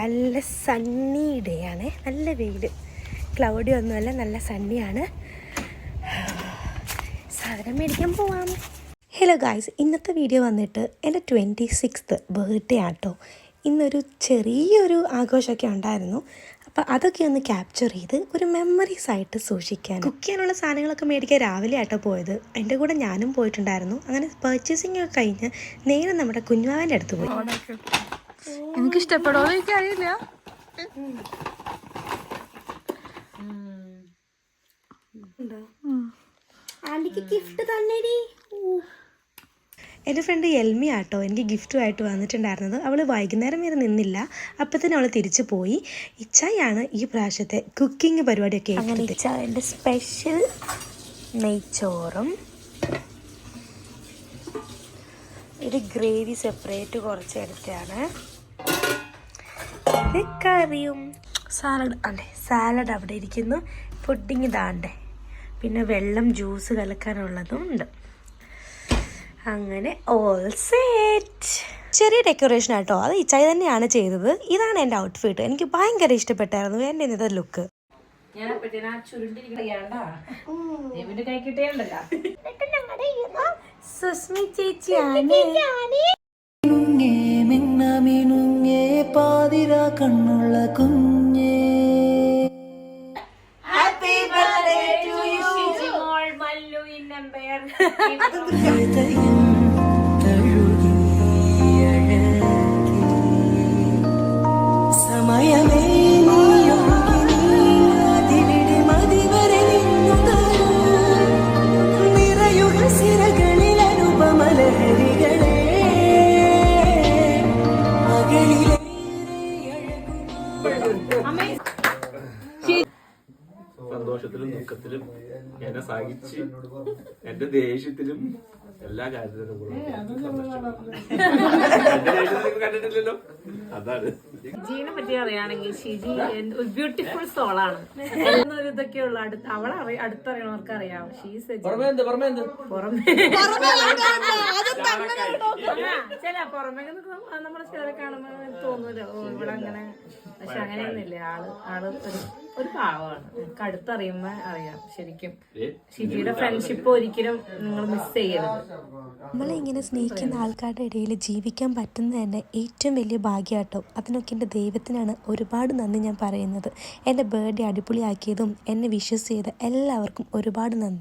നല്ല സണ്ണി ഡേ ആണ്, നല്ല വെയിൽ, ക്ലൗഡി ഒന്നുമല്ല, നല്ല സണ്ണിയാണ്. സാധനം മേടിക്കാൻ പോവാം. ഹലോ ഗായ്സ്, ഇന്നത്തെ വീഡിയോ വന്നിട്ട് എൻ്റെ 26th ബർത്ത്ഡേ ആട്ടോ. ഇന്നൊരു ചെറിയൊരു ആഘോഷമൊക്കെ ഉണ്ടായിരുന്നു. അപ്പോൾ അതൊക്കെ ഒന്ന് ക്യാപ്ചർ ചെയ്ത് ഒരു മെമ്മറീസ് ആയിട്ട് സൂക്ഷിക്കാൻ, കുക്ക് ചെയ്യാനുള്ള സാധനങ്ങളൊക്കെ മേടിക്കാൻ രാവിലെ ആട്ടോ പോയത്. എൻ്റെ കൂടെ ഞാനും പോയിട്ടുണ്ടായിരുന്നു. അങ്ങനെ പർച്ചേസിംഗ് ഒക്കെ കഴിഞ്ഞ് നേരെ നമ്മുടെ കുഞ്ഞുവാവൻ്റെ അടുത്ത് പോയി. എനിക്ക് ഇഷ്ടപ്പെടുമോ എനിക്കറിയില്ല. ആൻറ്റിക്ക് ഗിഫ്റ്റ് തന്നെടി. എൻ്റെ ഫ്രണ്ട് എൽമി ആട്ടോ എനിക്ക് ഗിഫ്റ്റുമായിട്ട് വന്നിട്ടുണ്ടായിരുന്നത്. അവൾ വൈകുന്നേരം വരെ നിന്നില്ല, അപ്പത്തന്നെ അവൾ തിരിച്ചു പോയി. ഇച്ചായാണ് ഈ പ്രാവശ്യത്തെ കുക്കിംഗ് പരിപാടിയൊക്കെ. അങ്ങനെ ഇച്ച എൻ്റെ സ്പെഷ്യൽ നെയ്ച്ചോറും ഒരു ഗ്രേവി സെപ്പറേറ്റ് കുറച്ചെടുത്താണ്, ഇത് കറിയും സാലഡ് അല്ലേ, സാലഡ് അവിടെ ഇരിക്കുന്നു, പുഡിങ് ഇതാണ്ടേ, പിന്നെ വെള്ളം ജ്യൂസ് കലക്കാനുള്ളതും ഉണ്ട്. അങ്ങനെ ഓൾ സെറ്റ്. ചെറിയ ഡെക്കറേഷൻ ആട്ടോ, അത് ഇച്ചായി തന്നെയാണ് ചെയ്തത്. ഇതാണ് എൻ്റെ ഔട്ട്ഫിറ്റ്, എനിക്ക് ഭയങ്കര ഇഷ്ടപ്പെട്ടായിരുന്നു എൻ്റെ ഇന്നത്തെ ലുക്ക്. സുസ്മി ചേച്ചിയാണ്. പാതിര കണ്ണുള്ള കുഞ്ഞേ സമയമേ നീയൊഴുകിവിടെ മതി വരെ നിറയുക സിരകളിൽ അനുപമലഹരികളെ സന്തോഷത്തിലും ദുഃഖത്തിലും എന്നെ സഹിച്ച് എന്റെ ദേഷ്യത്തിലും എല്ലാ കാര്യത്തിലും കണ്ടിട്ടില്ലല്ലോ. അതാണ് ഷിജിനെ പറ്റി അറിയാണെങ്കിൽ ഷിജി ഒരു ബ്യൂട്ടിഫുൾ സോളാണ്. എന്നൊരു ഇതൊക്കെയുള്ള അവളെ അടുത്തറിയണവർക്ക് അറിയാം. ചില പുറമേ നമ്മളെ ചിലരെ കാണുമ്പോ തോന്നൂലോ ഇവിടെ അങ്ങനെ, പക്ഷെ അങ്ങനെയൊന്നുമില്ല. ആള് ഒരു പാവമാണ്. എനിക്ക് അടുത്തറിയുമ്പോ അറിയാം ശരിക്കും. ഷിജിയുടെ ഫ്രണ്ട്ഷിപ്പ് ഒരിക്കലും നിങ്ങൾ മിസ് ചെയ്യരുത്. നമ്മളിങ്ങനെ സ്നേഹിക്കുന്ന ആൾക്കാരുടെ ഇടയിൽ ജീവിക്കാൻ പറ്റുന്നത് തന്നെ ഏറ്റവും വലിയ ഭാഗ്യമാട്ടോ. അതിനൊക്കെ എൻ്റെ ദൈവത്തിനാണ് ഒരുപാട് നന്ദി ഞാൻ പറയുന്നത്. എൻ്റെ ബർത്ത്ഡേ അടിപൊളിയാക്കിയതും എന്നെ വിശ്വസ് ചെയ്ത എല്ലാവർക്കും ഒരുപാട് നന്ദി.